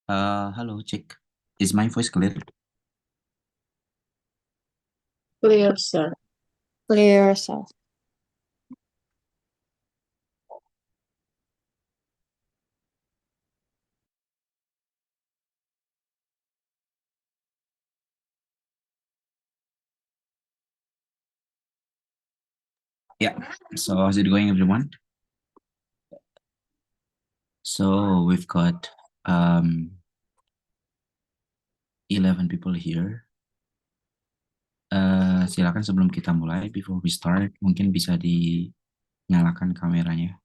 Hello, check. Is my voice clear? Clear, sir. Clear, sir. Yeah. So how's it going, everyone? So we've got 11 people here. Silakan sebelum kita mulai, before we start, mungkin bisa dinyalakan kameranya.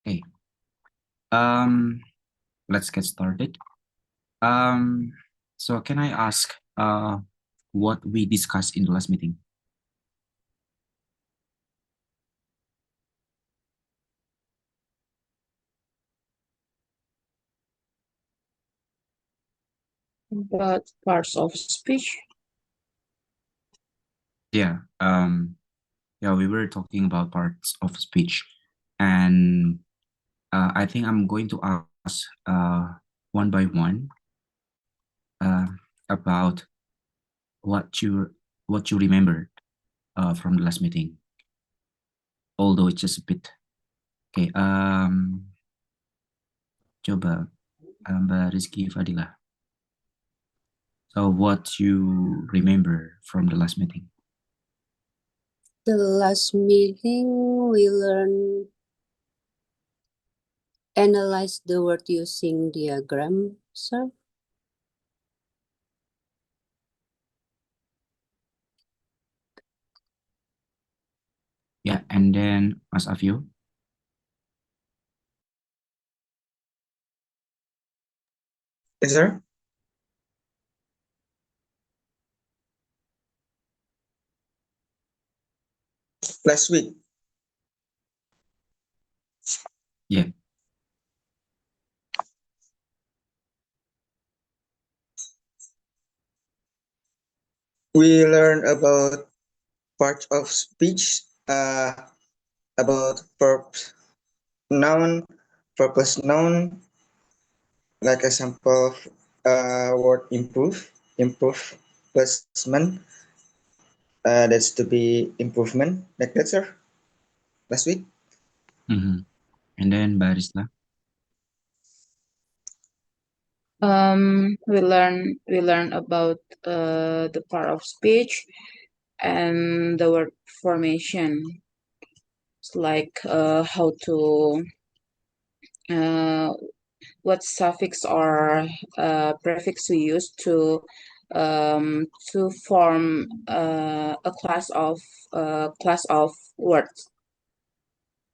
Okay. Let's get started. So can I ask what we discussed in the last meeting? But parts of speech. Yeah. Yeah, we were talking about parts of speech, and I think I'm going to ask one by one about what you remembered from the last meeting, although it's just a bit. Okay, coba Mbak Rizky Fadila. So what you remember from the last meeting? The last meeting, we learned analyze the word using diagram, sir. Yeah, and then Mas Afio. Yes, sir. Last week, Yeah. we learned about parts of speech, about verbs, noun, purpose noun, like example, word improvement. That's to be improvement, like that, sir. Last week. Mm-hmm. And then Mbak Rizla. We learn about the part of speech and the word formation. It's like how to what suffix or prefix we use to form a class of words.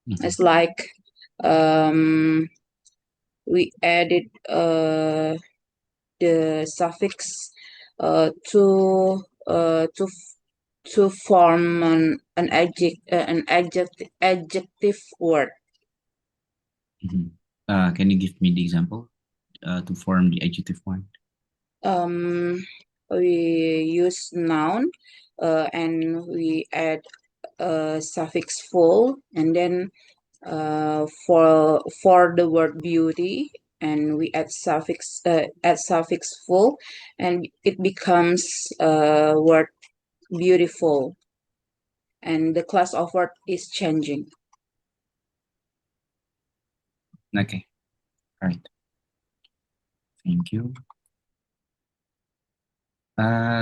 Mhm. It's like we added the suffix to form an adjective word. Mhm. Can you give me the example to form the adjective one? We use noun and we add a suffix full, and then for the word beauty, and we add suffix full, and it becomes word beautiful, and the class of word is changing. Okay. All right. Thank you.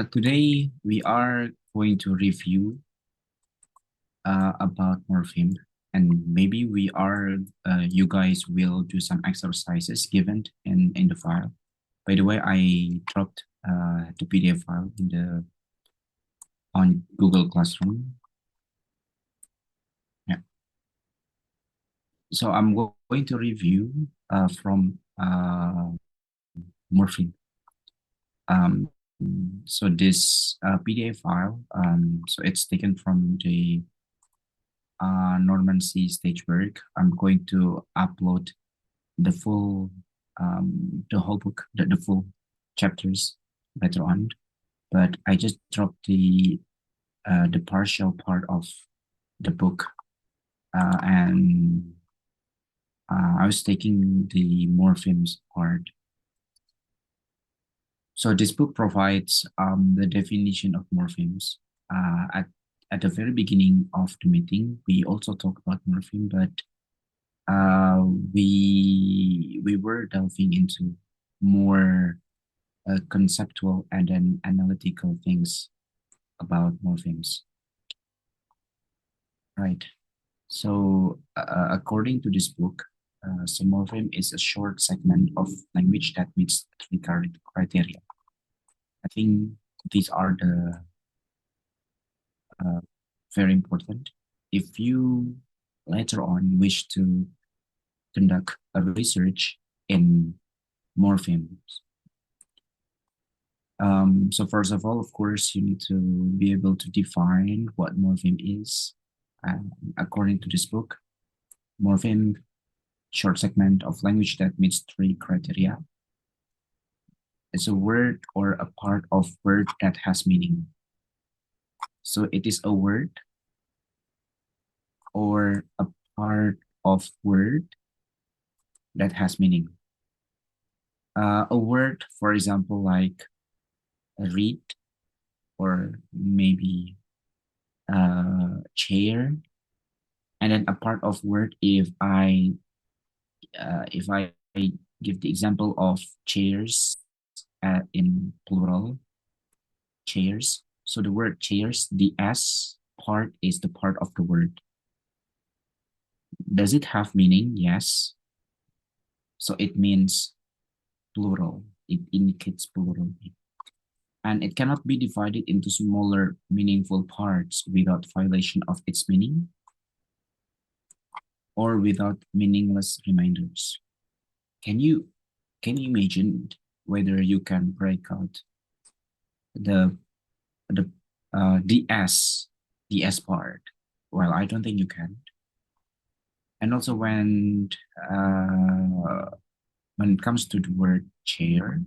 Today we are going to review about morpheme, and maybe you guys will do some exercises given in the file. By the way, I dropped the PDF file on Google Classroom. Yeah. So I'm going to review from morpheme. So this PDF file, so it's taken from the Norman C. Stageberg. I'm going to upload the full, the whole book, the full chapters later on. But I just dropped the partial part of the book, and I was taking the morphemes part. So this book provides the definition of morphemes. At the very beginning of the meeting, we also talked about morpheme, but we were delving into more conceptual and then analytical things about morphemes. Right. So according to this book, so morpheme is a short segment of language that meets three criteria. I think these are the very important. If you later on wish to conduct a research in morphemes, so first of all, of course, you need to be able to define what morpheme is. According to this book, morpheme, short segment of language that meets three criteria. It's a word or a part of word that has meaning. So it is a word or a part of word that has meaning. A word, for example, like read, or maybe chair, and then a part of word. If I give the example of chairs in plural, chairs. So the word chairs, the S part is the part of the word. Does it have meaning? Yes. So it means plural. It indicates plural. And it cannot be divided into smaller meaningful parts without violation of its meaning or without meaningless reminders. Can you imagine whether you can break out the S part? Well, I don't think you can. And also when it comes to the word chair,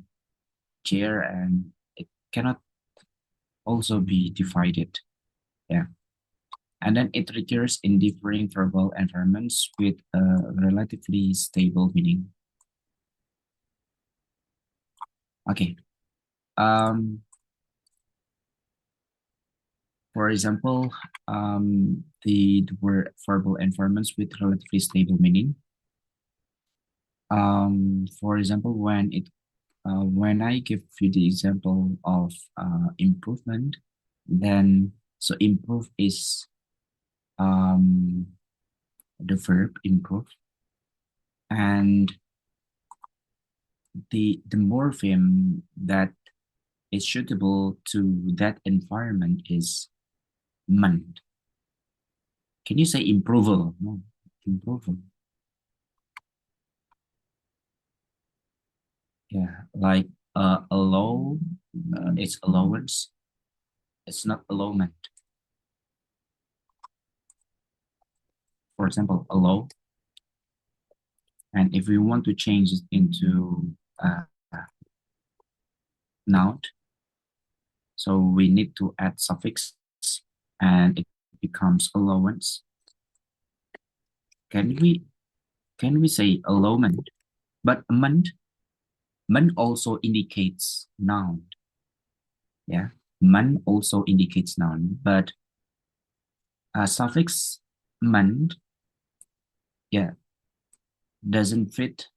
and it cannot also be divided. Yeah. And then it recurs in differing verbal environments with a relatively stable meaning. Okay. For example, the word verbal environments with relatively stable meaning. For example, when I give you the example of improvement, then so improve is the verb improve, and the morpheme that is suitable to that environment is ment. Can you say improval? No, improval. Yeah, like allow, it's allowance. It's not allowment. For example, allow. And if we want to change it into noun, so we need to add suffix and it becomes allowance. Can we say allowment? But ment also indicates noun. Yeah, ment also indicates noun, but suffix ment, yeah, doesn't fit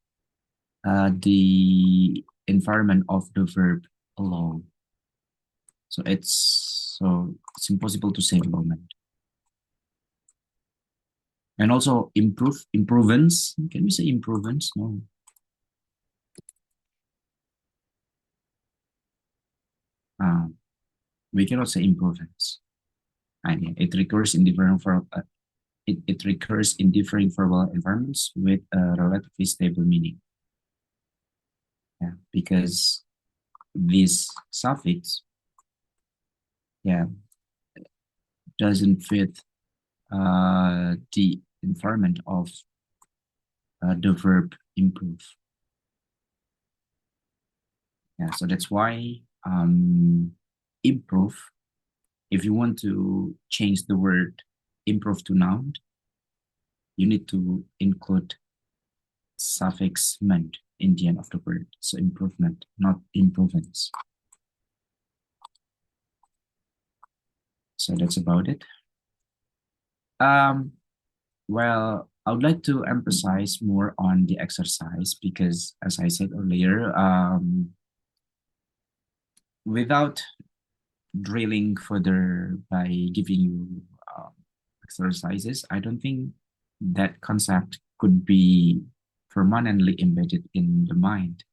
the environment of the verb allow. So it's impossible to say allowment. And also improvements. Can we say improvements? No. We cannot say improvements. And it recurs in different it recurs in differing verbal environments with a relatively stable meaning. Yeah, because this suffix, yeah, doesn't fit the environment of the verb improve. Yeah, so that's why improve, if you want to change the word improve to noun, you need to include suffix ment in the end of the word. So improvement, not improvements. So that's about it. Well, I would like to emphasize more on the exercise because, as I said earlier, without drilling further by giving you exercises, I don't think that concept could be permanently embedded in the mind.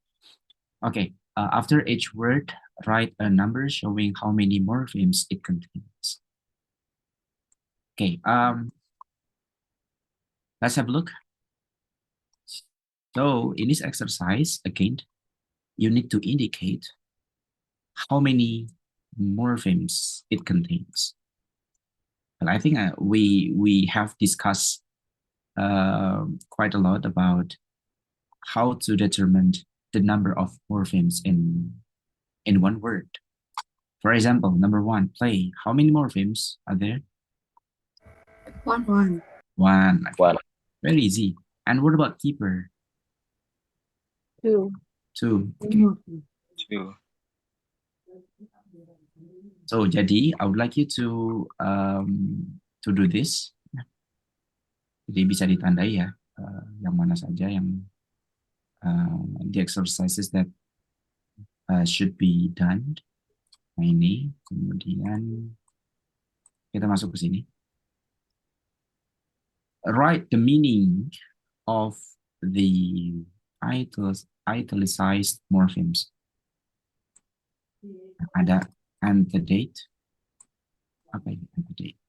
Okay, after each word, write a number showing how many morphemes it contains. Okay, let's have a look. So in this exercise, again, you need to indicate how many morphemes it contains. And I think we have discussed quite a lot about how to determine the number of morphemes in one word. For example, number one, play. How many morphemes are there? One. One. Okay. One. Very easy. And what about keeper? Two. Two. Okay. Two. So jadi, I would like you to do this. Jadi bisa ditandai ya, yang mana saja yang the exercises that should be done. Nah ini, kemudian kita masuk ke sini. Write the meaning of the italicized morphemes. Ada and the date. Okay, and the date.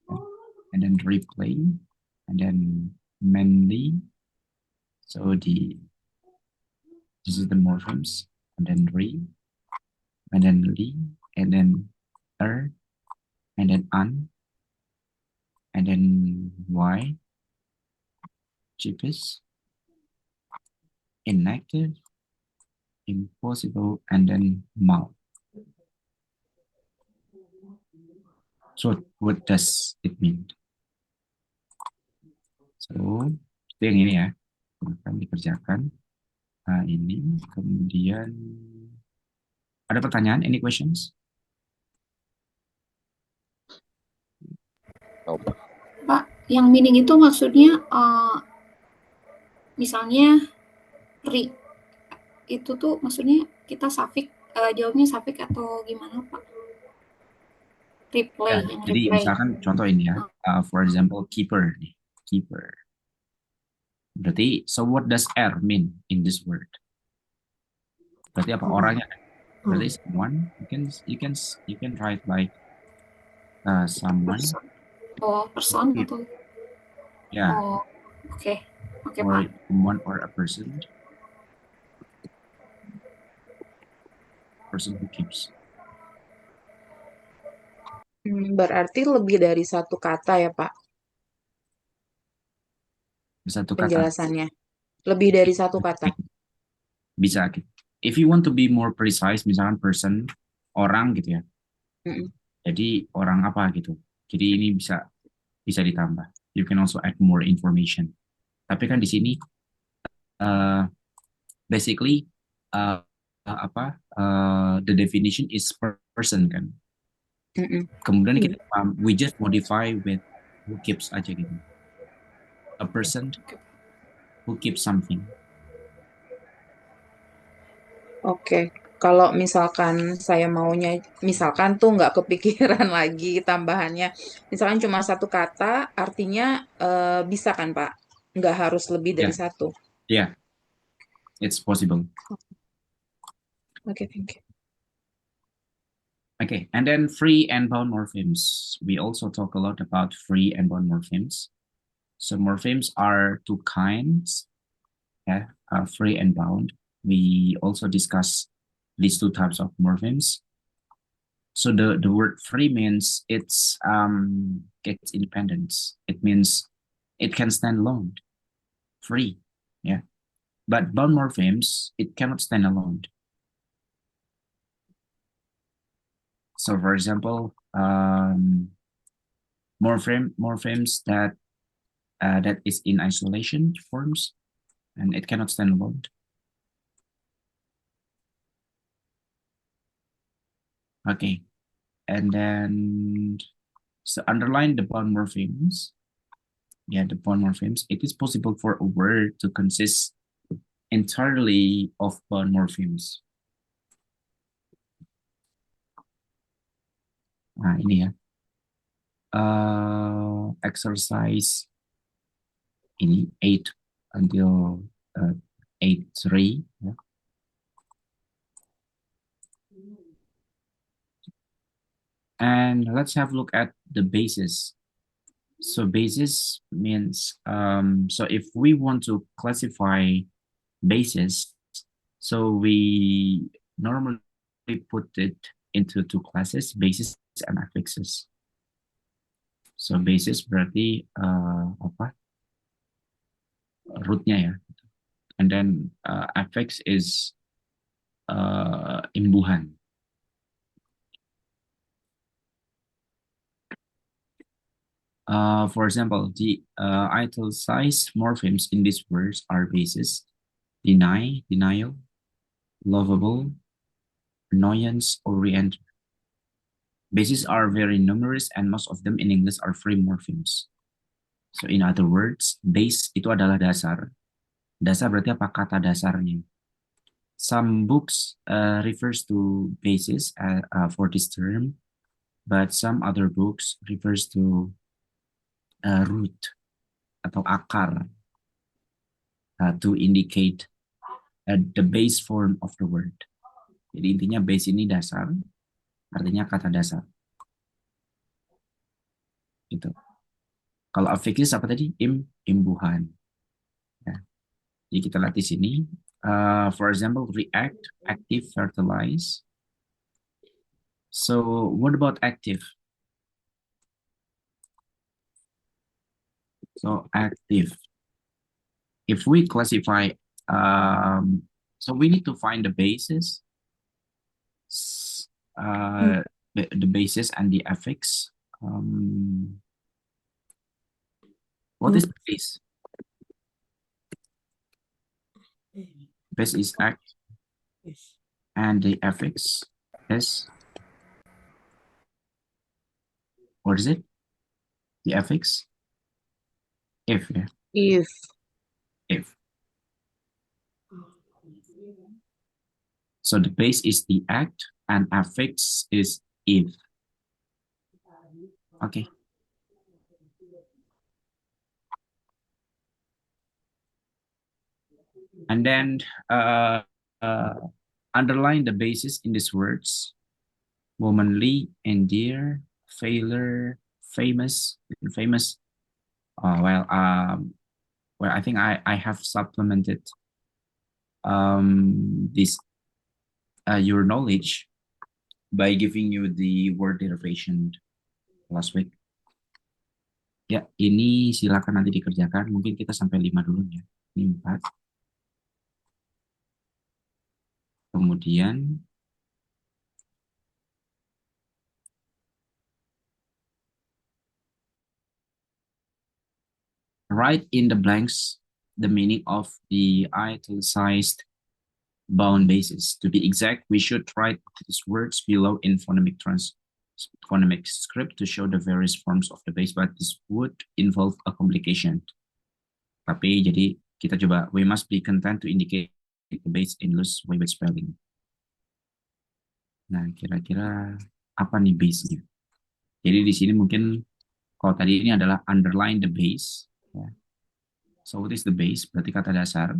And then replay. And then mainly. So this is the morphemes. And then re. And then li. And then er. And then un. And then y. Cheapest. Inactive. Impossible. And then mal. So what does it mean? So itu yang ini ya, akan dikerjakan. Nah ini kemudian ada pertanyaan? Any questions? Pak, yang meaning itu maksudnya misalnya re itu tuh maksudnya kita suffix jawabnya suffix atau gimana Pak? Replay Ya, yang jadi replay. misalkan contoh ini ya, for example keeper nih, keeper. Berarti so what does R mean in this word? Berarti apa orangnya? Berarti someone, you can write like someone. Oh, person Keep. atau? Yeah. Oh, oke Or Pak. someone or a person. Person who keeps. Berarti lebih dari satu kata ya, Pak, Satu kata. penjelasannya. Lebih dari satu kata. Bisa. If you want to be more precise, misalkan person, orang gitu ya. Jadi orang apa gitu. Jadi ini bisa ditambah. You can also add more information. Tapi kan di sini basically the definition is person kan. Kemudian kita we just modify with who keeps aja gitu. A person who keeps something. Oke. Kalau misalkan saya maunya, misalkan tuh nggak kepikiran lagi tambahannya. Misalkan cuma satu kata, artinya bisa kan, Pak? Nggak harus lebih dari satu. Yeah, it's possible. Oke, thank you. Okay, and then free and bound morphemes. We also talk a lot about free and bound morphemes. So morphemes are two kinds, free and bound. we also discuss these two types of morphemes. So the word free means it's gets independence. It means it can stand alone, free, yeah. But bound morphemes, it cannot stand alone. So for example, morphemes that that is in isolation forms, and it cannot stand alone. Okay, and then so underline the bound morphemes. Yeah, the bound morphemes. It is possible for a word to consist entirely of bound morphemes. Nah, ini ya. Exercise ini 8 until 8.3. Ya. And let's have a look at the basis. So basis means, so if we want to classify basis, so we normally put it into two classes, basis and affixes. So basis berarti apa? Rootnya ya. And then affix is imbuhan. For example, the italicized morphemes in these words are basis, deny, denial, lovable, annoyance, or re-enter. Bases are very numerous and most of them in English are free morphemes. So in other words, base itu adalah dasar. Dasar berarti apa? Kata dasarnya. Some books refers to basis for this term, but some other books refers to root atau akar to indicate the base form of the word. Jadi intinya base ini dasar, artinya kata dasar. Gitu. Kalau affixes apa tadi? Imbuhan. Ya. Jadi kita lihat di sini. For example, react, active, fertilize. So what about active? So active. If we classify, so we need to find the basis, the basis and the affix. What is base? Base is act, and the affix is, what is it? The affix? If, yeah. If. So the base is the act and affix is if. Okay. And then underline the basis in these words: womanly, endear, failure, famous, famous. Well, I think I have supplemented this your knowledge by giving you the word derivation last week. Ya, ini silakan nanti dikerjakan. Mungkin kita sampai 5 dulu ya. Ini 4. Kemudian write in the blanks the meaning of the italicized bound basis. To be exact, we should write these words below in phonemic script to show the various forms of the base, but this would involve a complication. Tapi jadi kita coba, we must be content to indicate the base in loose way with spelling. Nah, kira-kira apa nih base-nya? Jadi di sini mungkin kalau tadi ini adalah underline the base. Ya. So what is the base? Berarti kata dasar.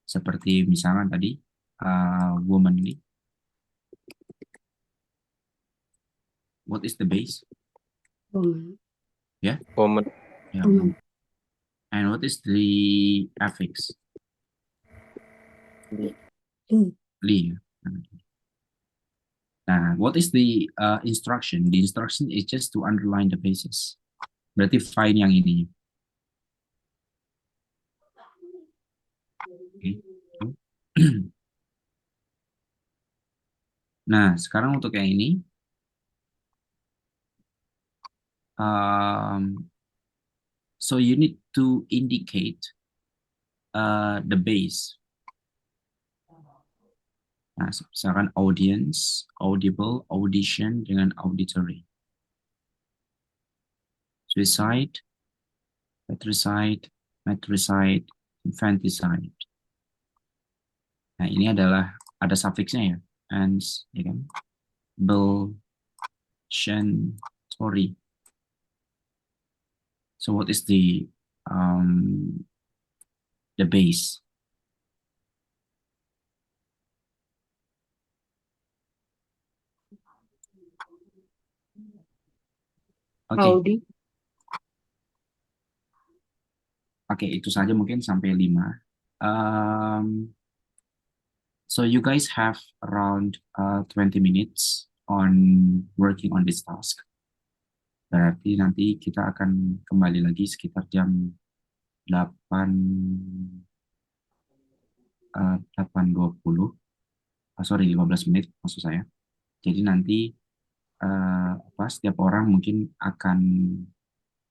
Seperti misalnya tadi woman ini. What is the base? Woman. Yeah. Woman. Yeah. Woman. And what is the affix? Li. Nah, what is the instruction? The instruction is just to underline the basis. Berarti find yang ini. Oke. Nah, sekarang untuk yang ini, so you need to indicate the base. Nah, misalkan audience, audible, audition dengan auditory. Suicide, patricide, matricide, infanticide. Nah, ini adalah ada suffixnya ya, ans, ya kan? Bel, shen, tori. So what is the base? Oke, Audi. Oke, itu saja mungkin sampai 5. So you guys have around 20 minutes on working on this task. Berarti nanti kita akan kembali lagi sekitar jam 8, 8.20. Sorry, 15 menit maksud saya. Jadi nanti setiap orang mungkin akan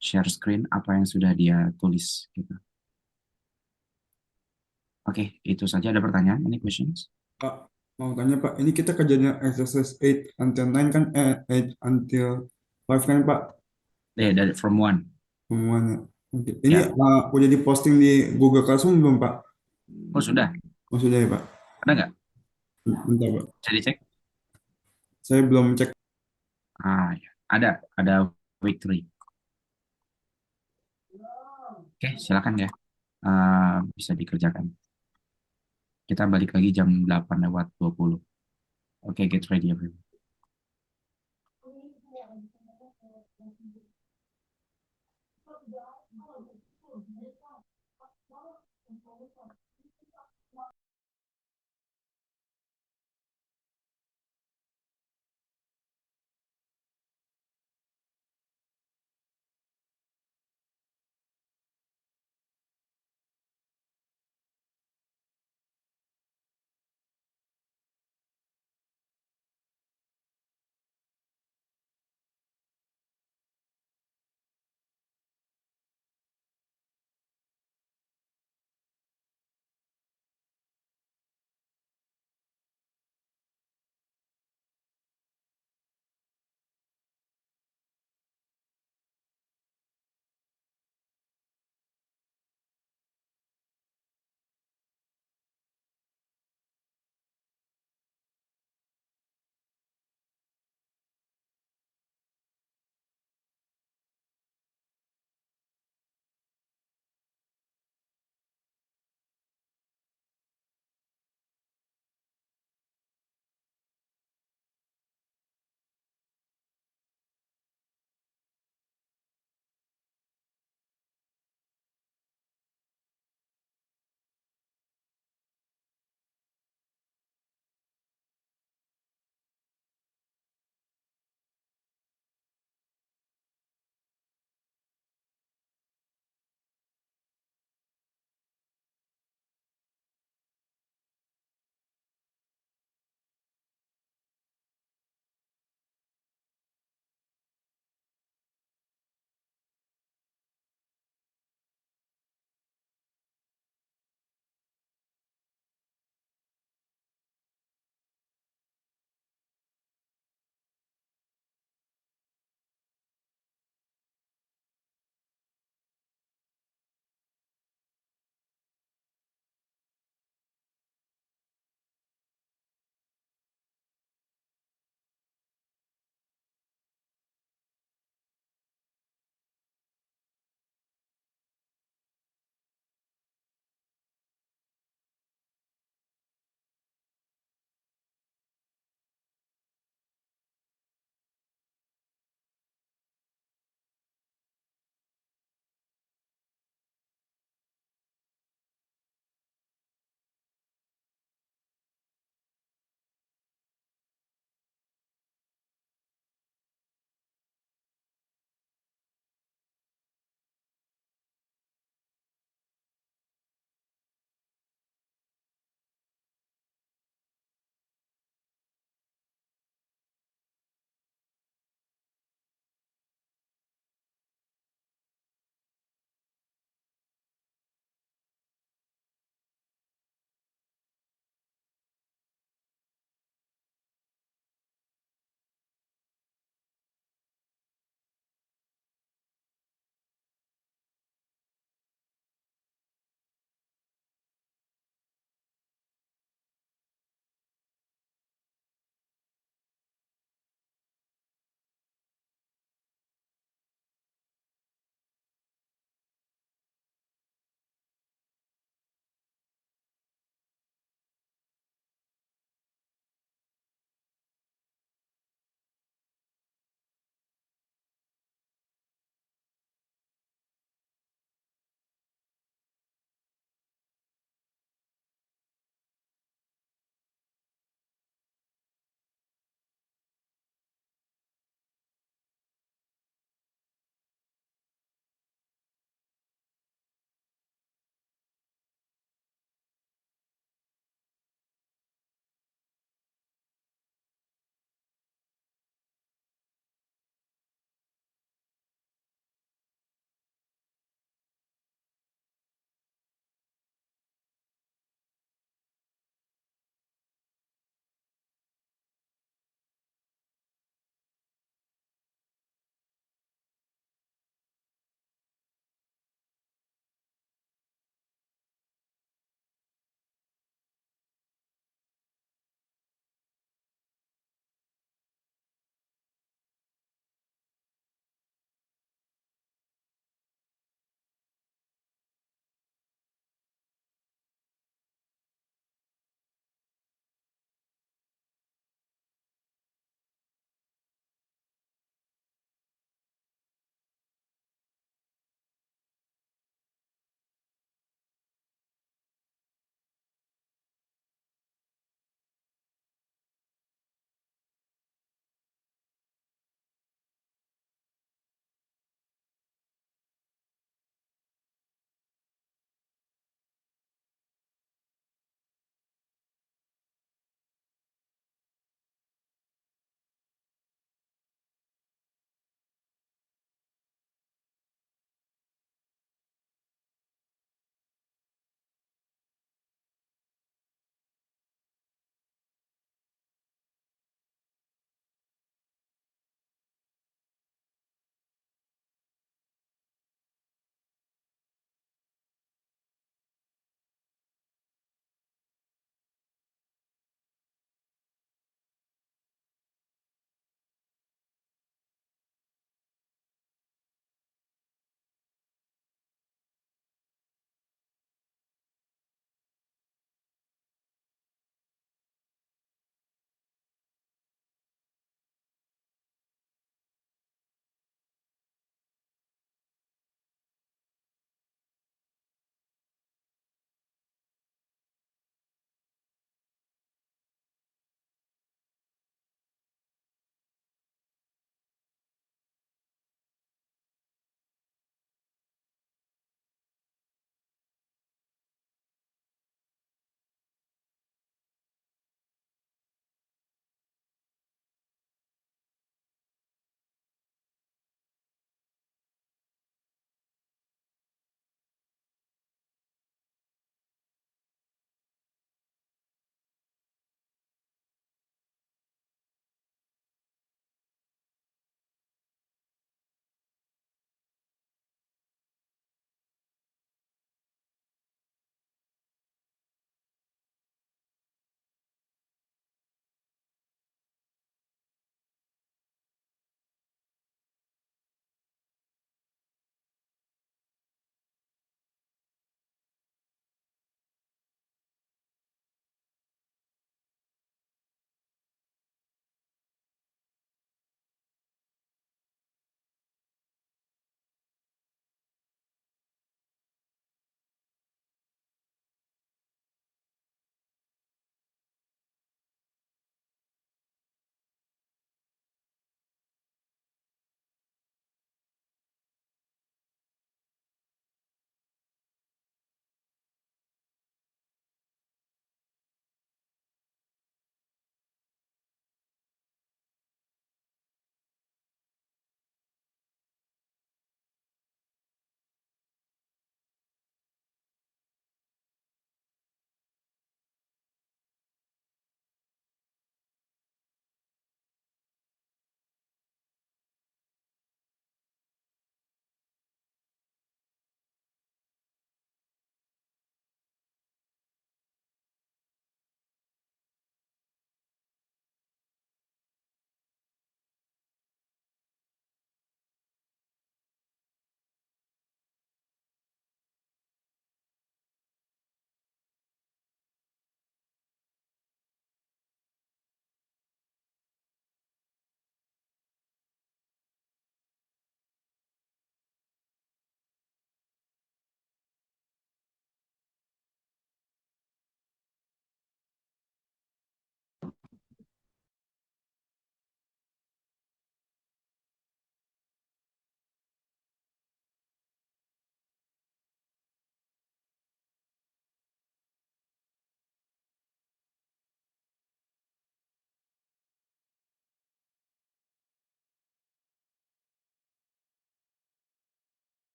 share screen apa yang sudah dia tulis gitu. Oke, itu saja. Ada pertanyaan? Any questions? Pak, mau tanya Pak, ini kita kerjanya exercise 8 until 9 kan, 8 until 5 kan Pak, Dari from 1. semuanya. Oke. Ini Ya. udah diposting di Google Classroom belum Pak? Oh, sudah. Oh, sudah ya Pak? Ada nggak? Bentar Pak, Bisa dicek? saya belum cek. Ya. Ada week 3. Oke, silakan ya. Bisa dikerjakan. Kita balik lagi jam 8:20. Oke, get ready everyone.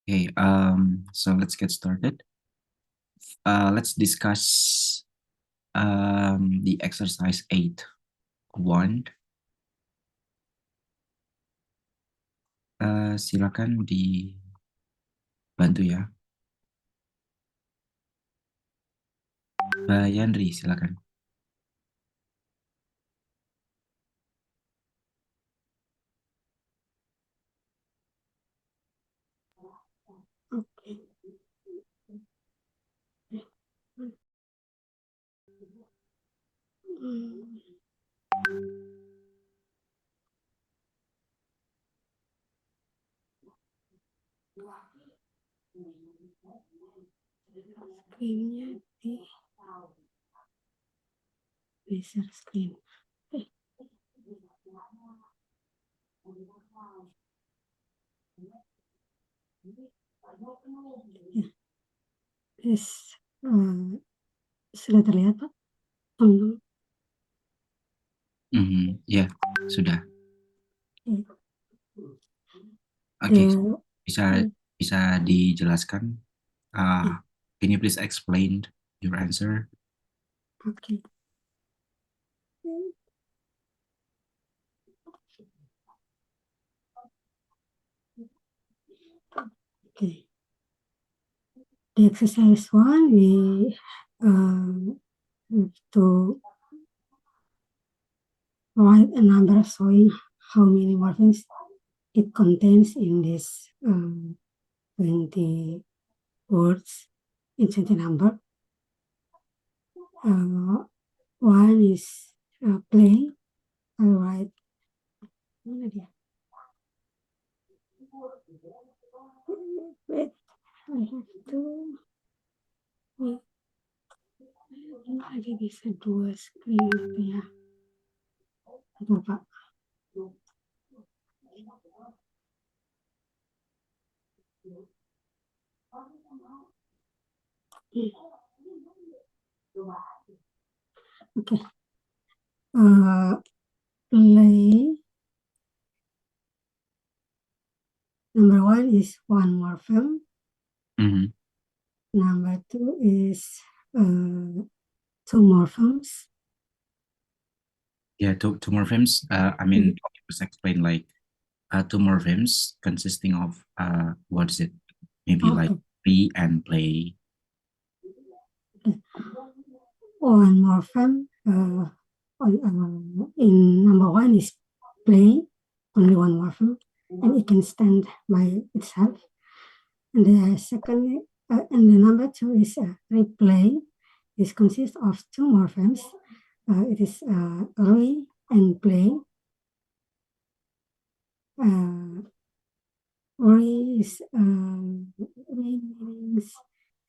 Okay, so let's get started. Let's discuss the exercise 8.1. Silakan dibantu ya. Mbak Yandri, silakan. Okay. Screen-nya di share screen. Okay. Ya. Yes. Sudah terlihat, Pak? Teman-teman? Ya, sudah. The, Oke, bisa dijelaskan? Ya. Can you please explain your answer? Okay. Okay. The exercise 1, we have to write a number showing how many morphemes it contains in this 20 words in 20 number. One is play. I write. Mana dia? Wait, I have to. Wait. Ada bisa dua screen gitu ya. Betul, Pak. Okay. Play. Number one is one morpheme. Mhm. Number two is two morphemes. Yeah, two morphemes. I mean, just explain like two morphemes consisting of what is it? Maybe like Okay. be and play. One morpheme in number one is play, only one morpheme, and it can stand by itself. And the second, and the number two is replay. This consists of two morphemes. It is re and play. Re is re means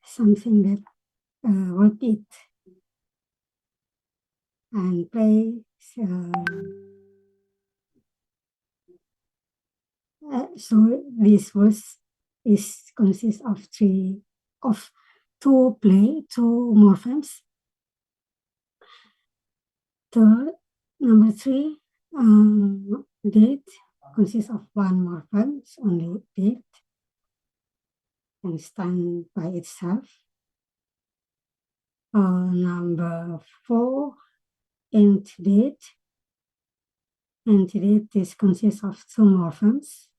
something that repeat, and play so this was consists of two morphemes. Third, number three, date consists of one morpheme, only date, and stand by itself. Number four, antedate. Antedate is consists of two morphemes.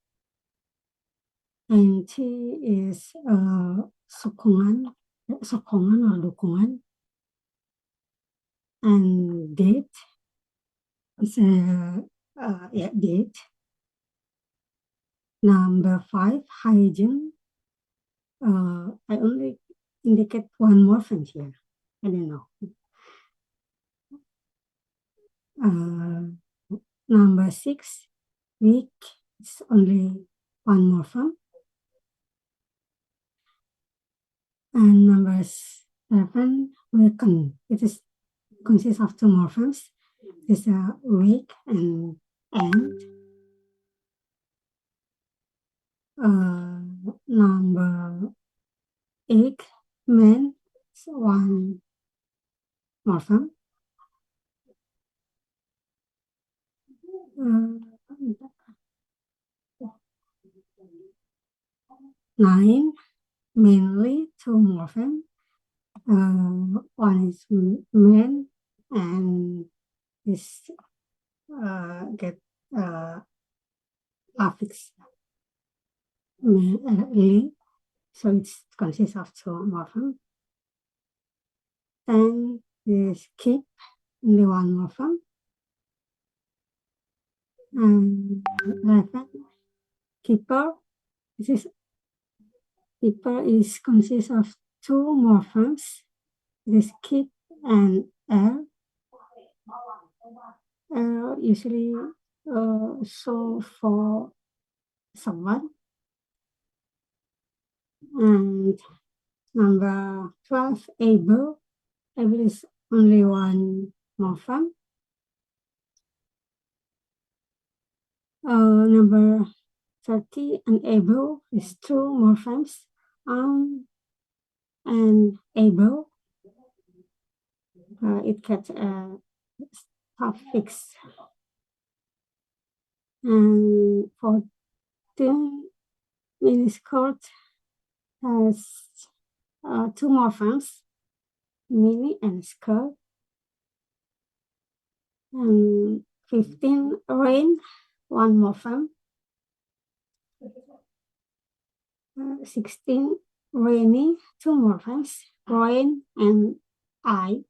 Anti is sokongan or dukungan. And date is date. Number five, hygiene. I only indicate one morpheme here. I don't know. Number six, week. It's only one morpheme. And number seven, weaken. It is consists of two morphemes. It's a weak and end. Number eight, man. It's one morpheme. 9, mainly two morphemes. One is main and is get affix mainly, so it consists of two morphemes. Then is keep only one morpheme. And 11, keeper. Keeper is consists of two morphemes. This keep and L. Usually so for someone. And number 12, able. Able is only one morpheme. Number 30, unable is two morphemes. And able. It gets a suffix. And 14, miniskirt has two morphemes, mini and skirt. And 15, rain, one morpheme. 16, rainy, two morphemes, rain and I.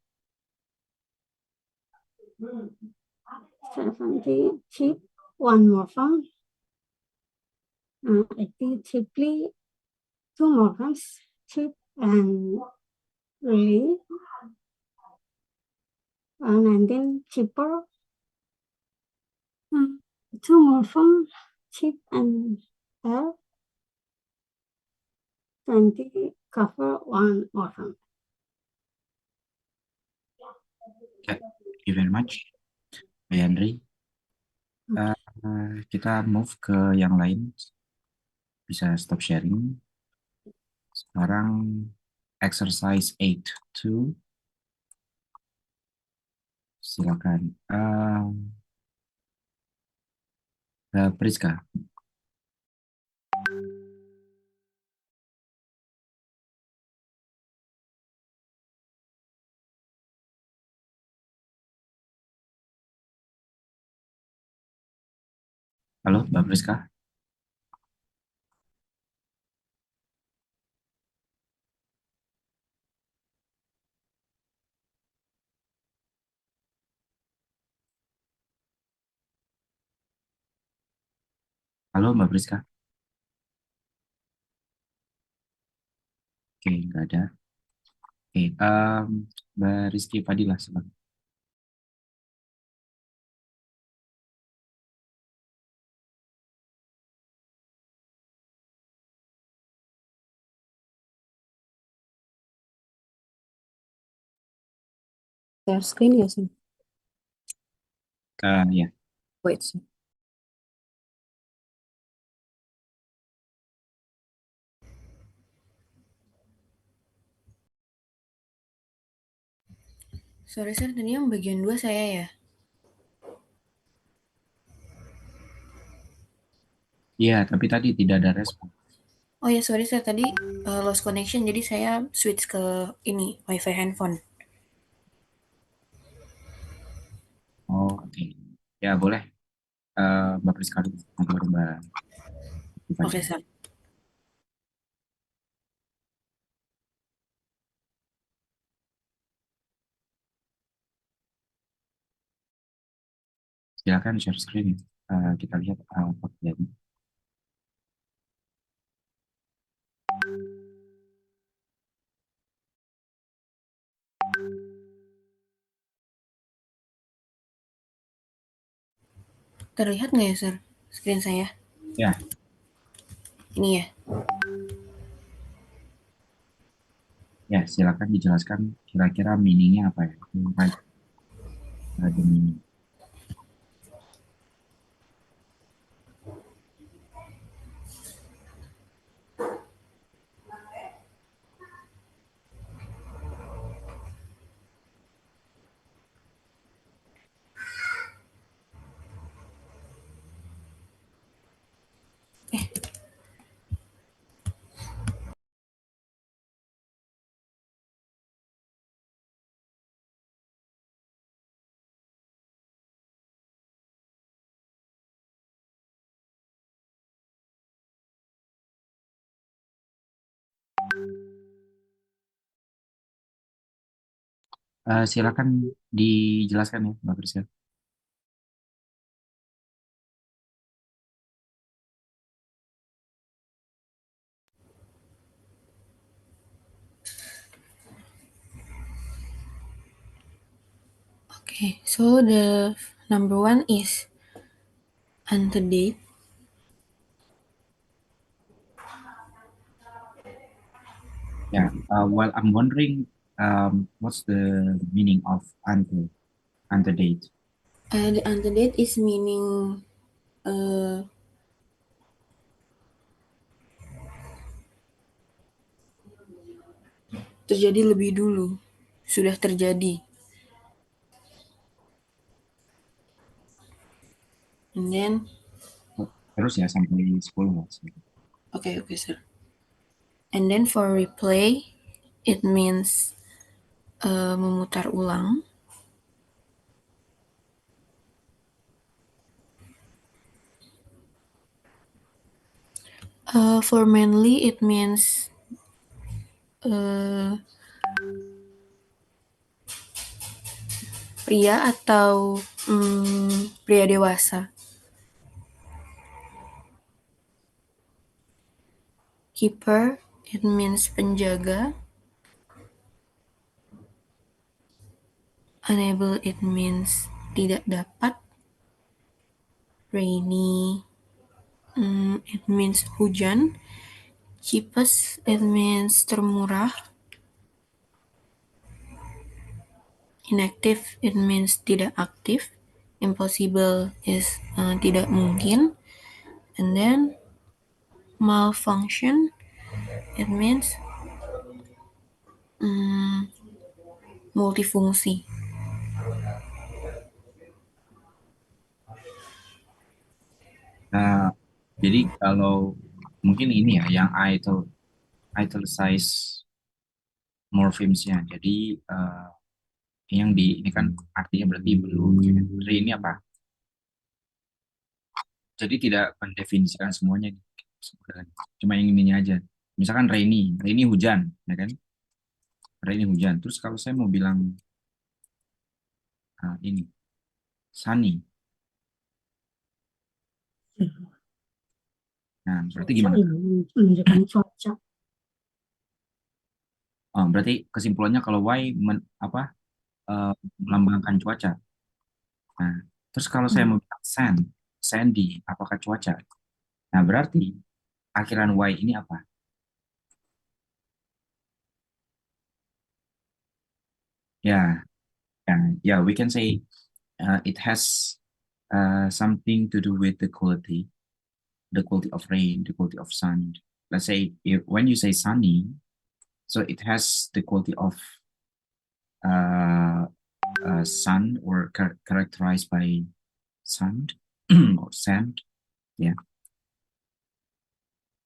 17, cheap, one morpheme. 18, cheaply, two morphemes, cheap and really. 19, cheaper, two morphemes, cheap and L. 20, cover, one morpheme. Thank you very much, Mbak Yandri. Kita move ke yang lain. Bisa stop sharing. Sekarang exercise 8.2. Silakan. Priska. Halo, Mbak Priska. Halo, Mbak Priska. Oke, nggak ada. Oke, Mbak Rizky Fadilah, silakan. Share screen ya, Sun? Ya. Wait, Sun. Sorry, Sir, tadi yang bagian 2 saya ya? Iya, tapi tadi tidak ada respon. Oh ya, sorry, Sir, tadi lost connection, jadi saya switch ke ini, wifi handphone. Oh, oke. Ya, boleh. Mbak Priska dulu, nanti baru Mbak Rizky Oke, Fadilah. Sir. Silakan share screen. Kita lihat apa terjadi. Terlihat nggak ya, Sir, screen saya? Ya. Ini ya? Ya, silakan dijelaskan kira-kira meaning-nya apa ya? Right. The meaning. Silakan dijelaskan ya, Mbak Priscil. Okay, so the number one is antedate. Yeah. Well, I'm wondering, what's the meaning of antedate? The antedate is meaning terjadi lebih dulu, sudah terjadi. And then, Terus ya sampai 10 ya. okay, sir. And then for replay, it means memutar ulang. For manly, it means pria atau pria dewasa. Keeper, it means penjaga. Unable, it means tidak dapat. Rainy, it means hujan. Cheapest, it means termurah. Inactive, it means tidak aktif. Impossible is tidak mungkin. And then malfunction, it means multifungsi. Jadi kalau mungkin ini ya yang italicize morphemes-nya. Jadi yang ini kan artinya berarti belum. Jadi ini apa? Jadi tidak mendefinisikan semuanya. Cuma yang ininya aja. Misalkan rainy hujan, ya kan? Rainy hujan. Terus kalau saya mau bilang ini sunny. Nah, berarti gimana? Menunjukkan cuaca. Berarti kesimpulannya kalau Y melambangkan cuaca. Nah, terus kalau saya mau bilang sandy, apakah cuaca? Nah, berarti akhiran Y ini apa? Ya, we can say it has something to do with the quality of rain, the quality of sun. Let's say when you say sunny, so it has the quality of sun or characterized by sand or sand, yeah.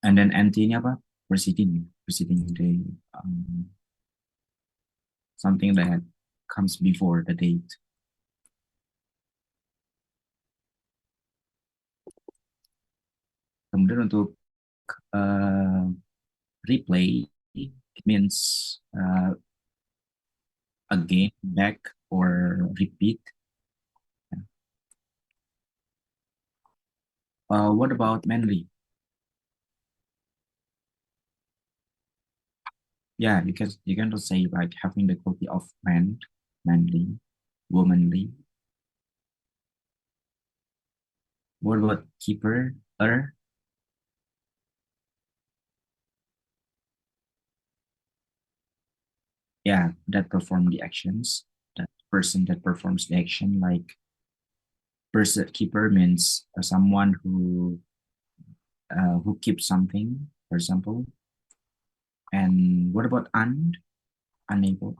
And then anti ini apa? Preceding the something that comes before the date. Kemudian untuk replay, it means again, back, or repeat. What about manly? Yeah, you can just say like having the quality of manly, womanly. What about keeper? Yeah, that perform the actions. That person that performs the action, like keeper means someone who keeps something, for example. And what about unable?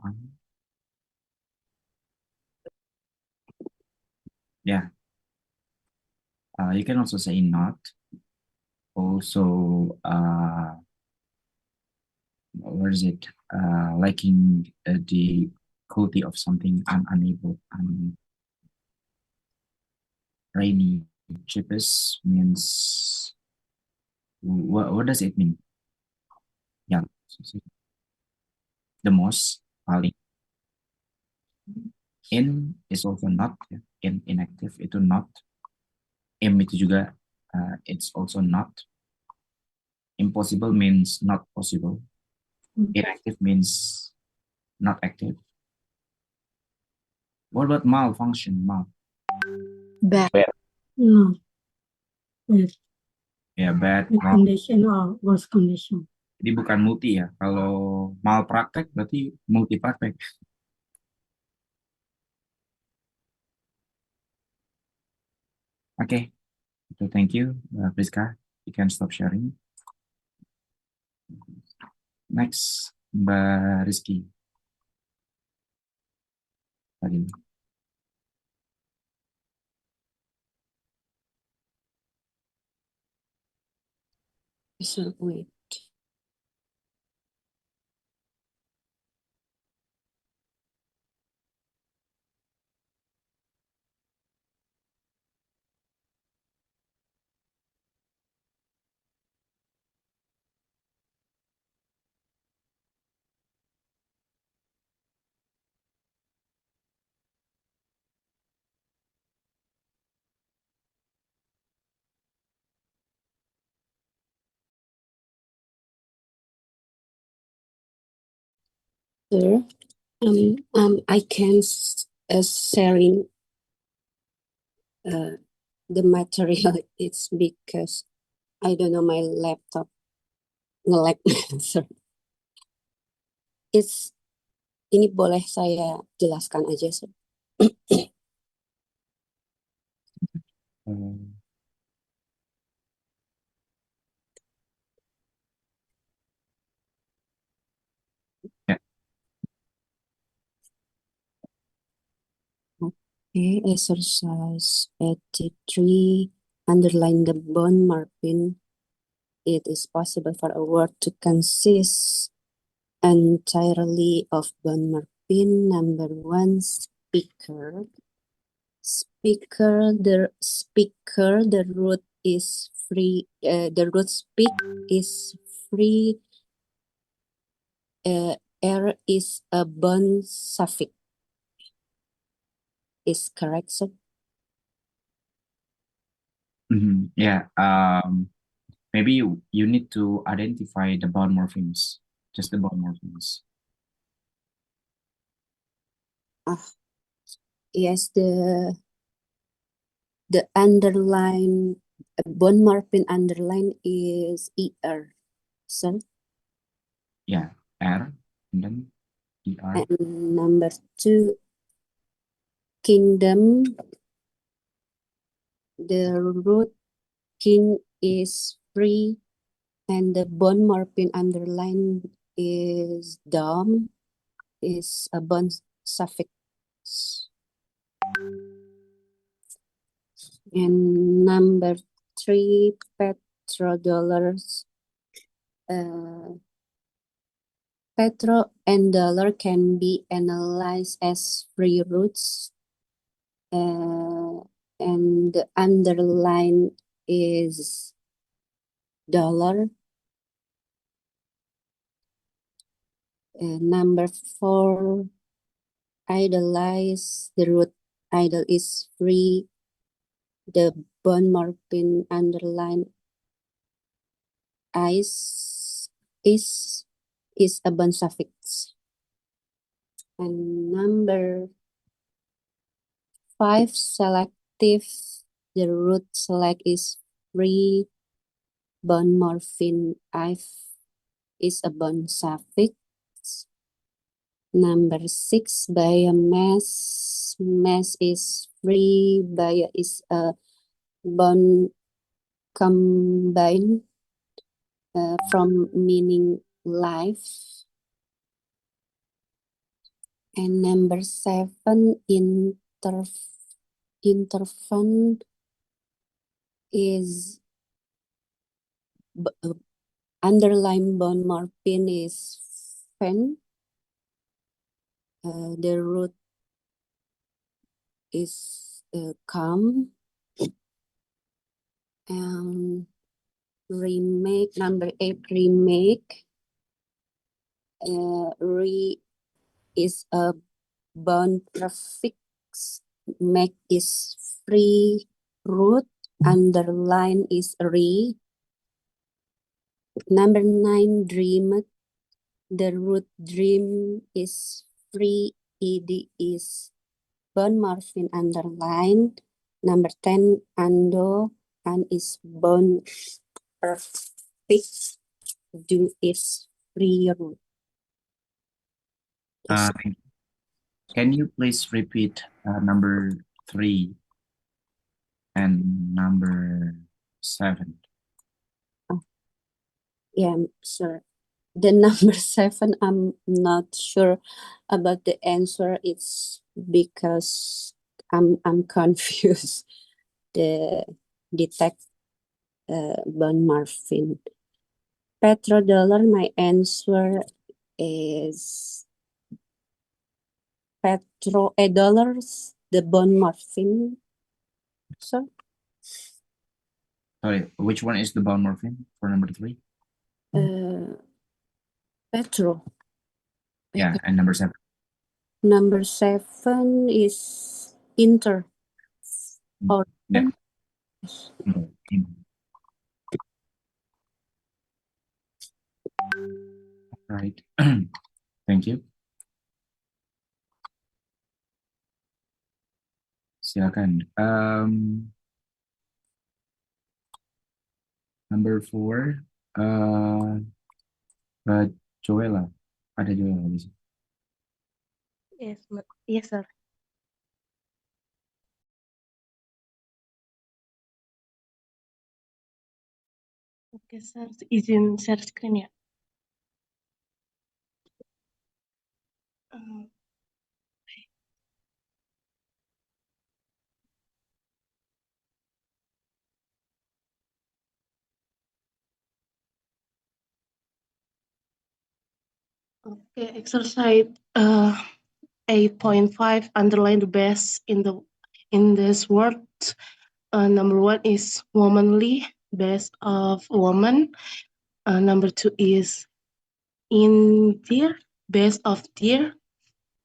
Yeah. You can also say not. Also, where is it? Liking the quality of something, unable, rainy. Cheapest means, what does it mean? Yeah, the most, paling. In is also not, ya. Inactive itu not. Im itu juga it's also not. Impossible means not possible. Inactive means not active. What about malfunction? Bad. No. With Ya, bad, good wrong. condition or worse condition. Jadi bukan multi ya. Kalau malpraktek berarti multi praktek. Oke. So thank you, Priska. You can stop sharing. Next, Mbak Rizky. Tadi. So wait. Sir, I can sharing the material. It's because I don't know my laptop nge-lag. Sir. Ini boleh saya jelaskan aja, sir. Ya. Okay, exercise 83, underline the bond marking. It is possible for a word to consist entirely of bond marking. Number 1, speaker. Speaker, the root is free. The root speak is free. R is a bond suffix. Is correct, sir? Yeah. Maybe you need to identify the bond morphemes. Just the bond morphemes. Yes, the underline bond morpheme underline is ER, sir. Yeah, R and then ER. And number 2, kingdom. The root king is free, and the bond morpheme underline is dom, is a bond suffix. And number 3, petrodollars. Petro and dollar can be analyzed as free roots, and the underline is dollar. Number 4, idolize. The root idol is free. The bond morpheme underline is a bond suffix. And number 5, selective. The root select is free. Bond morpheme if is a bond suffix. Number 6, biomass. Mass is free. Bio is a bond combined from meaning life. And number 7, interfund is underline bond morpheme is fen. The root is come. And remake, number 8, remake. Re is a bond prefix make is free root, underline is re. Number 9, dreamed. The root dream is free, ed is bond morphine underline. Number 10, ando, and is bond prefix, do is free root. Yes. Can you please repeat number 3 and number 7? Yeah, sir. The number 7, I'm not sure about the answer. It's because I'm confused. The detect bond morphine. Petrodollar, my answer is dollars, the bond morphine. So Sorry, which one is the bond morphine for number 3? petro. Yeah, and number 7. Number 7 is inter. Or Yeah. Right. Thank you. Silakan. Number 4, Joella. Ada Joella di sini. Yes, sir. Oke, sir. Izin share screen ya. Okay, exercise 8.5, underline the best in this word. Number 1 is womanly, best of woman. Number 2 is in dear, best of dear.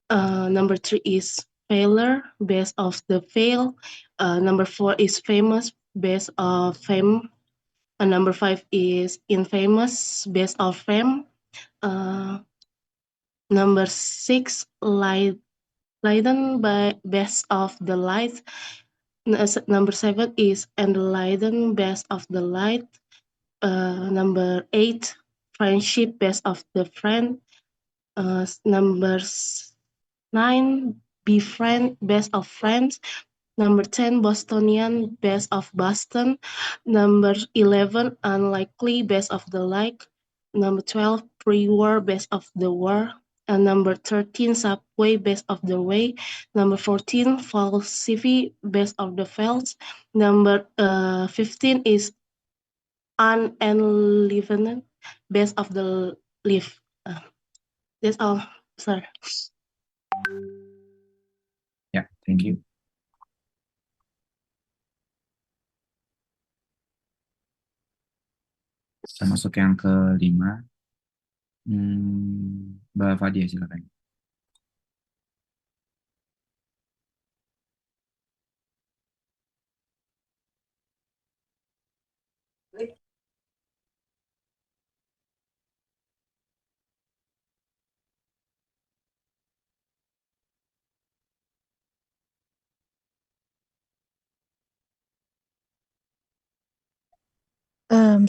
Number 3 is failure, best of the fail. Number 4 is famous, best of fame. Number 5 is infamous, best of fame. Number 6, lighten by best of the light. Number 7 is enlighten, best of the light. Number 8, friendship, best of the friend. Number 9, befriend, best of friends. Number 10, Bostonian, best of Boston. Number 11, unlikely, best of the like. Number 12, pre-war, best of the war. And number 13, subway, best of the way. Number 14, falsify, best of the fells. Number 15 is unenlivened, best of the leaf. That's all, sir. Yeah, thank you. Kita masuk yang ke-5. Mbak Fadia, silakan.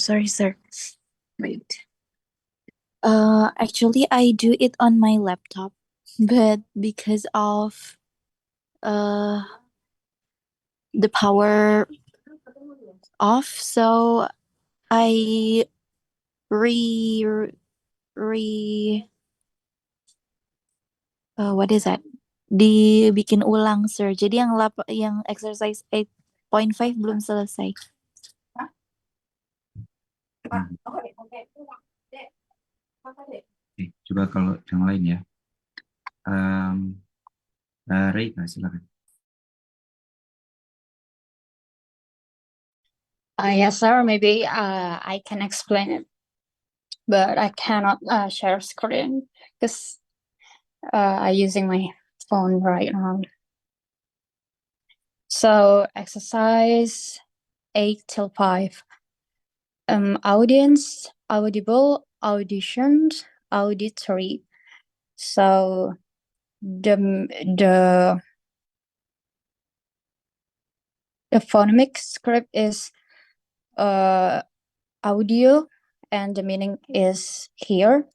Sorry, sir. Wait. Actually, I do it on my laptop, but because of the power off, so I what is that? Dibikin ulang, sir. Jadi yang exercise 8.5 belum selesai. Oke, coba kalau yang lain ya. Reika, silakan. Yes, sir. Maybe I can explain it, but I cannot share screen because I'm using my phone right now. So exercise 8 till 5. Audience, audible, auditions, auditory. So the phonemic script is audio, and the meaning is here.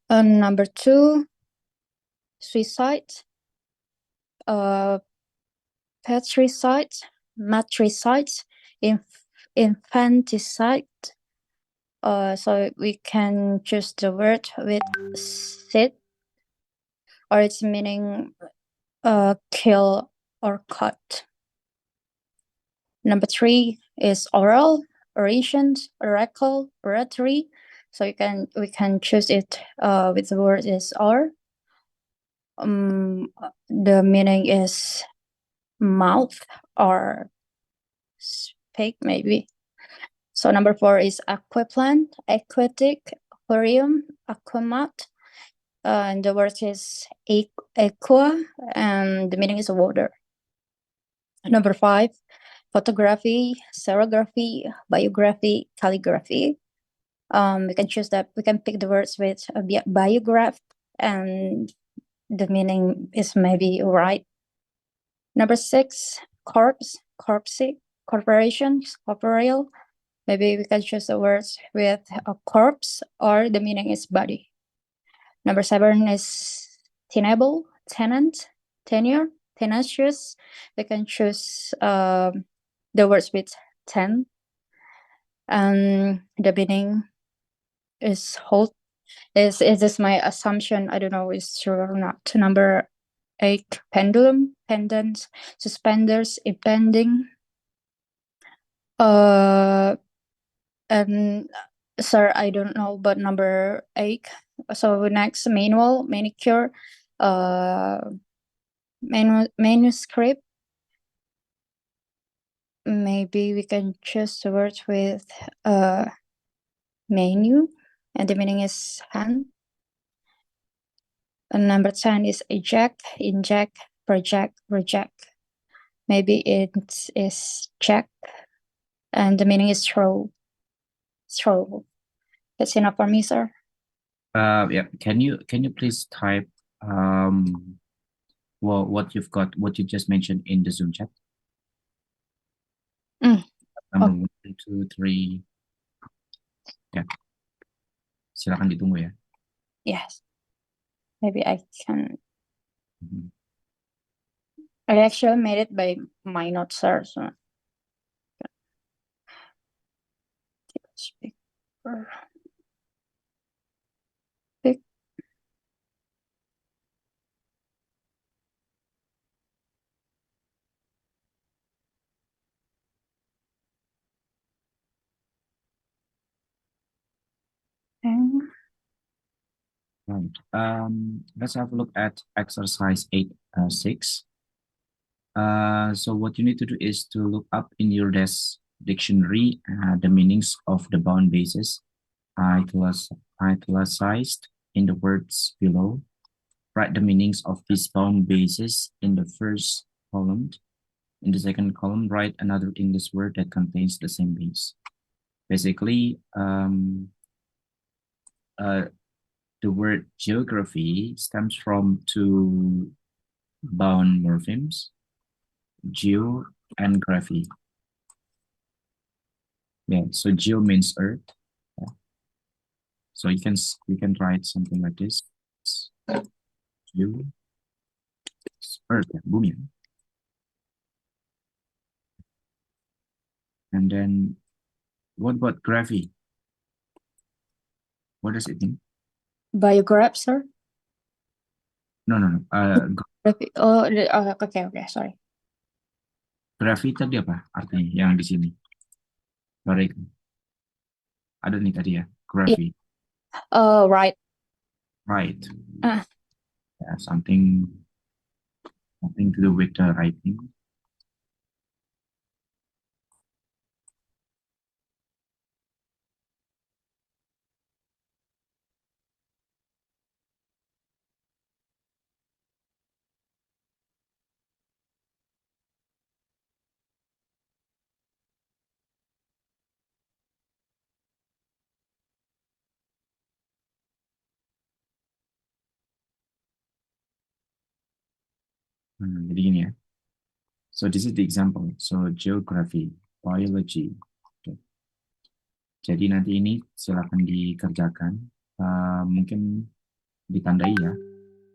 Number 2, suicide, patricide, matricide, infanticide. So we can choose the word with sit, or its meaning kill or cut. Number 3 is oral, oration, oracle, oratory. So we can choose it with the word is or. The meaning is mouth or speak, maybe. So number 4 is aquaplant, aquatic, aquarium, aquamat. And the word is aqua, and the meaning is water. Number 5, photography, serigraphy, biography, calligraphy. We can choose that. We can pick the words with a biograph, and the meaning is maybe right. Number 6, corpse, corpse, corporation, corporeal. Maybe we can choose the words with a corpse, or the meaning is body. Number 7 is tenable, tenant, tenure, tenacious. We can choose the words with ten. And the meaning is hold. Is this my assumption? I don't know if it's true or not. Number 8, pendulum, pendant, suspenders, impending. And sir, I don't know, but number 8. So next, manual, manicure, manuscript. Maybe we can choose the word with menu, and the meaning is hand. And number 10 is eject, inject, project, reject. Maybe it is check, and the meaning is throw. Throw. That's enough for me, sir. Yeah. Can you please type well, what you just mentioned in the Zoom chat? Number 1, 2, 3. Ya. Silakan ditunggu ya. Yes. Maybe I can. I actually made it by my notes, sir. So. Speaker. Pick. Right. Let's have a look at exercise 8.6. So what you need to do is to look up in your desk dictionary the meanings of the bound bases, italicized in the words below. Write the meanings of these bound bases in the first column. In the second column, write another English word that contains the same base. Basically, the word geography stems from 2 bound morphemes, geo and graphy. Yeah, so geo means earth. Yeah. So you can write something like this. Geo, earth, bumi. And then what about graphy? What does it mean? Biograph, sir. No. Oh, okay, sorry. Graphy tadi apa artinya yang di sini? Baik. Ada nih tadi ya, graphy. Right. Right. Yeah, something to do with the writing. Jadi gini ya. So this is the example. So geography, biology. Oke. Jadi nanti ini silakan dikerjakan. Mungkin ditandai ya.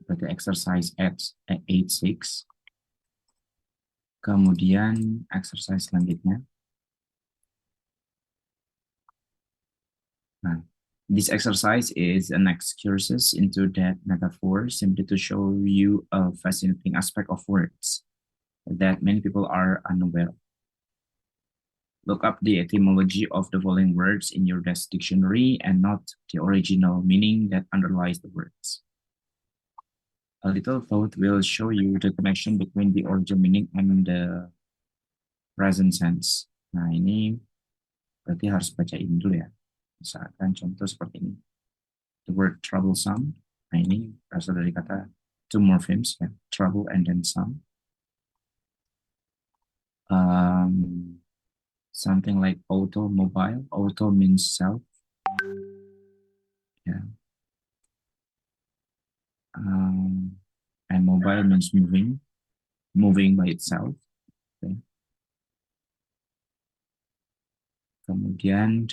Berarti exercise 8.6. Kemudian exercise selanjutnya. Nah, this exercise is an excursus into that metaphor simply to show you a fascinating aspect of words that many people are unaware of. Look up the etymology of the following words in your desk dictionary and not the original meaning that underlies the words. A little thought will show you the connection between the original meaning and the present sense. Nah, ini berarti harus baca ini dulu ya. Misalkan contoh seperti ini. The word troublesome. Nah, ini berasal dari kata two morphemes, ya. Trouble and then some. Something like automobile. Auto means self. Yeah. And mobile means moving by itself. Okay. Kemudian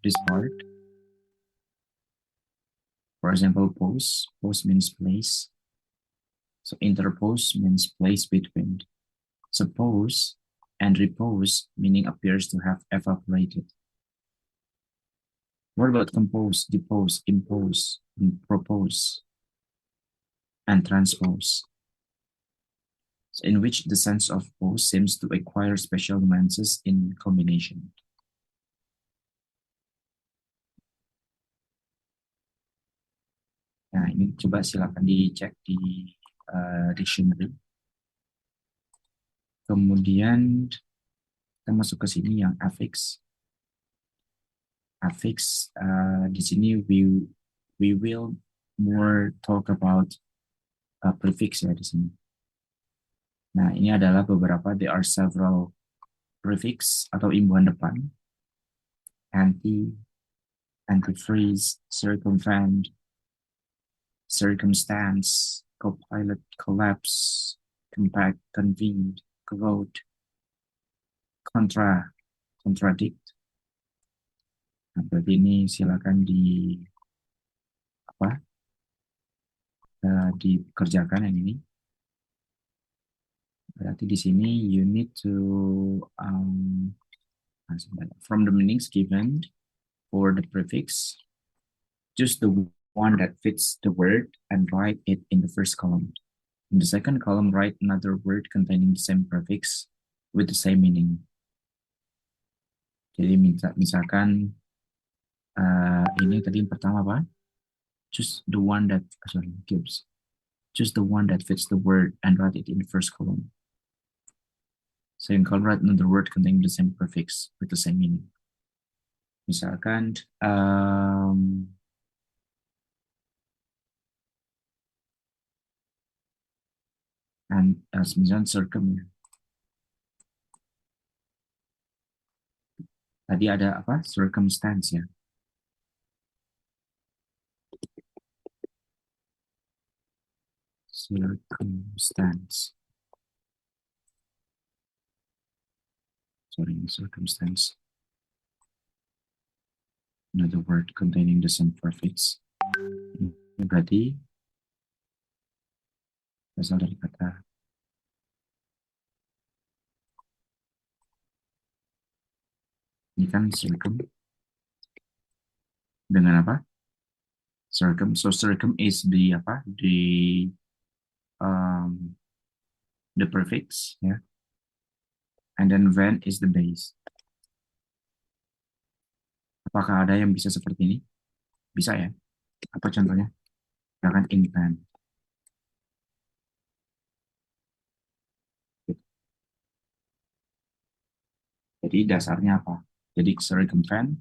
this part, for example, pose. Pose means place. So interpose means place between. Suppose and repose meaning appears to have evaporated. What about compose, depose, impose, propose, and transpose? So in which the sense of pose seems to acquire special nuances in combination. Nah, ini coba silakan dicek di dictionary. Kemudian kita masuk ke sini yang affix. Affix di sini we will more talk about prefix ya di sini. Nah, ini adalah beberapa, there are several prefix atau imbuhan depan. Anti, antifreeze, circumvent, circumstance, copilot, collapse, compact, convened, quote, contra, contradict. Nah, berarti ini silakan dikerjakan yang ini. Berarti di sini you need to from the meanings given for the prefix, choose the one that fits the word and write it in the first column. In the second column, write another word containing the same prefix with the same meaning. Jadi misalkan ini tadi yang pertama apa? Choose the one that gives. Choose the one that fits the word and write it in the first column. So you can write another word containing the same prefix with the same meaning. Misalkan and as misalkan circum ya. Tadi ada apa? Circumstance ya. Circumstance. Sorry, circumstance. Another word containing the same prefix. Ini berarti berasal dari kata ini kan circum dengan apa? Circum. So circum is the apa? The prefix, ya. Yeah. And then vent is the base. Apakah ada yang bisa seperti ini? Bisa ya? Apa contohnya? Misalkan invent. Jadi dasarnya apa? Jadi circumvent,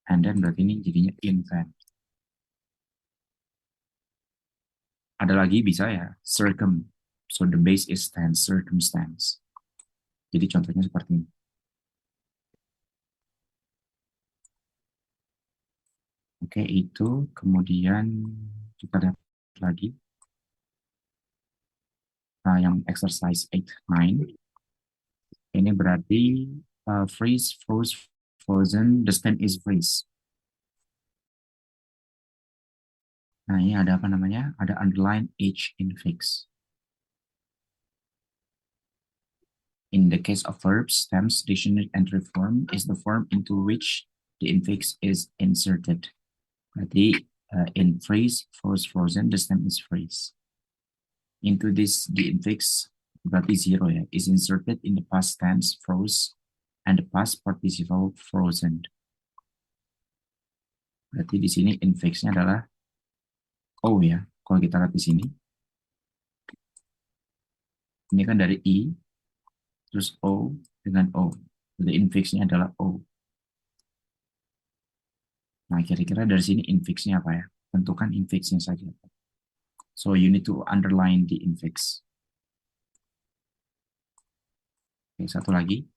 and then berarti ini jadinya invent. Ada lagi bisa ya? Circum. So the base is stance, circumstance. Jadi contohnya seperti ini. Oke, itu kemudian kita lihat lagi. yang exercise 8-9. Ini berarti freeze, froze, frozen, the stem is freeze. Nah, ini ada apa namanya? Ada underline H infix. In the case of verbs, stems, dictionary entry form is the form into which the infix is inserted. Berarti in freeze, froze, frozen, the stem is freeze. Into this, the infix berarti 0 ya, is inserted in the past tense froze and the past participle frozen. Berarti di sini infixnya adalah O ya. Kalau kita lihat di sini, ini kan dari I, terus O dengan O. Jadi infixnya adalah O. Nah, kira-kira dari sini infixnya apa ya? Tentukan infixnya saja. So you need to underline the infix. Oke, satu lagi.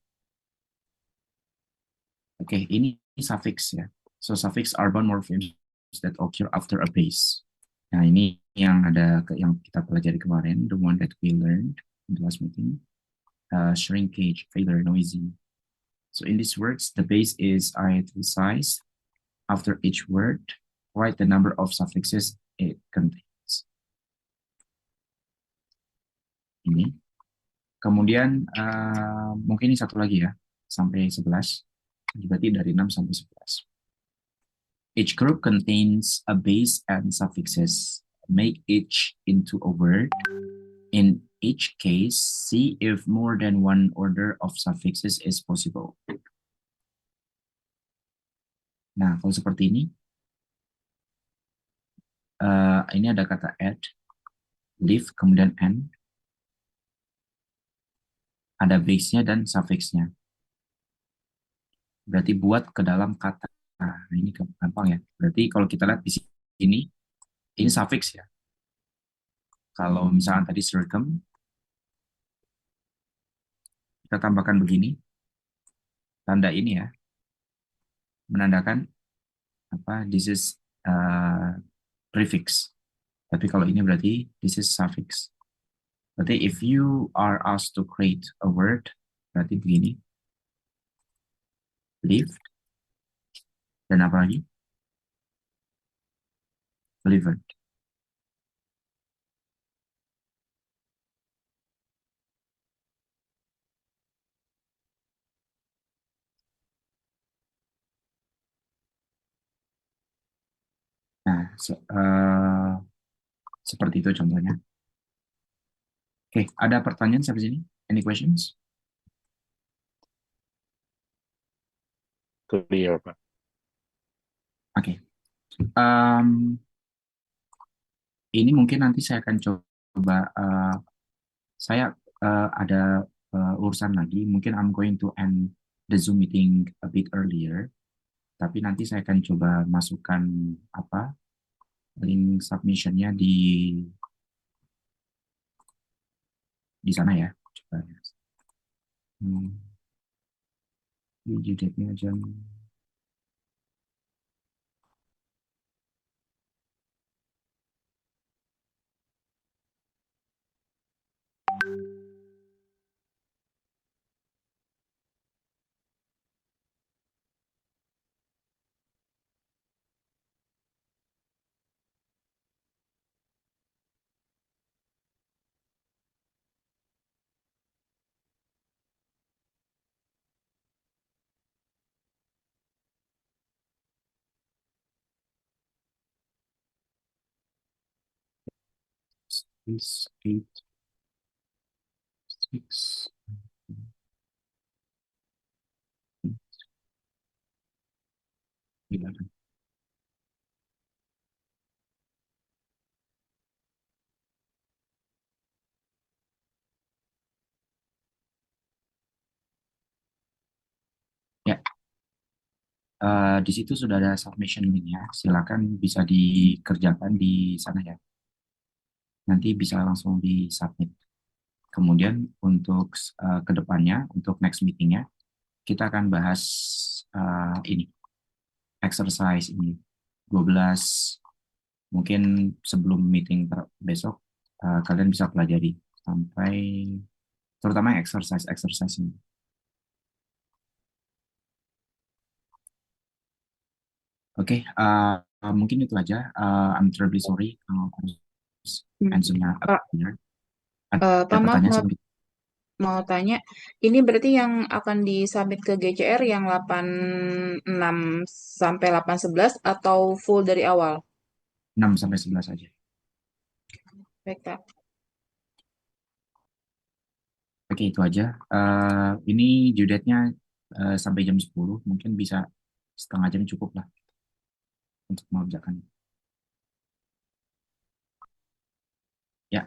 Oke, ini suffix ya. So suffix are bound morphemes that occur after a base. Nah, ini yang yang kita pelajari kemarin, the one that we learned in the last meeting. Shrinkage, failure, noisy. So in these words, the base is italicized. After each word, write the number of suffixes it contains. Ini. Kemudian mungkin ini satu lagi ya, sampai 11. Berarti dari 6 sampai 11. Each group contains a base and suffixes. Make each into a word. In each case, see if more than one order of suffixes is possible. Nah, kalau seperti ini ada kata add, leave, kemudian and. Ada base-nya dan suffix-nya. Berarti buat ke dalam kata. Nah, ini gampang ya. Berarti kalau kita lihat di sini, ini suffix ya. Kalau misalnya tadi circum, kita tambahkan begini. Tanda ini ya. Menandakan apa? This is prefix. Tapi kalau ini berarti this is suffix. Berarti if you are asked to create a word, berarti begini. Live. Dan apa lagi? Delivered. Nah, seperti itu contohnya. Oke, ada pertanyaan sampai sini? Any questions? Clear, Pak. Oke. Ini mungkin nanti saya akan coba, saya ada urusan lagi, mungkin I'm going to end the Zoom meeting a bit earlier, tapi nanti saya akan coba masukkan link submission-nya di sana ya. Coba ya. Di date-nya jam is 8, 6, 11. Ya, di situ sudah ada submission link-nya. Silakan bisa dikerjakan di sana ya. Nanti bisa langsung di-submit. Kemudian untuk kedepannya, untuk next meeting-nya, kita akan bahas ini, exercise ini, 12, mungkin sebelum meeting besok, kalian bisa pelajari. sampai terutama exercise ini. Oke, mungkin itu aja. I'm terribly sorry kalau harus answer-nya Pak, benar. Pak, Ada maaf, pertanyaan sebelum mau tanya, ini berarti yang akan disubmit ke GCR yang 86 sampai 811 atau full dari awal? 6 sampai 11 aja. Baik, Kak. Oke, itu aja. Ini due date-nya sampai jam 10, mungkin bisa setengah jam cukup lah untuk mengerjakan. Ya,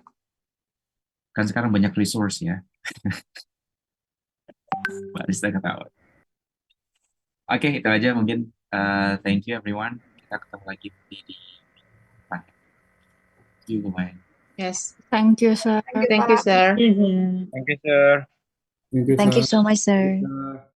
kan sekarang banyak resource ya. Mbak Rista ketawa. Oke, itu aja mungkin. Thank you everyone. Kita ketemu lagi di depan. Thank you, bye. Yes. Thank you, sir. Thank you, sir. Mhm. Thank you, sir. Thank you, Thank you sir. so much, sir. Sir.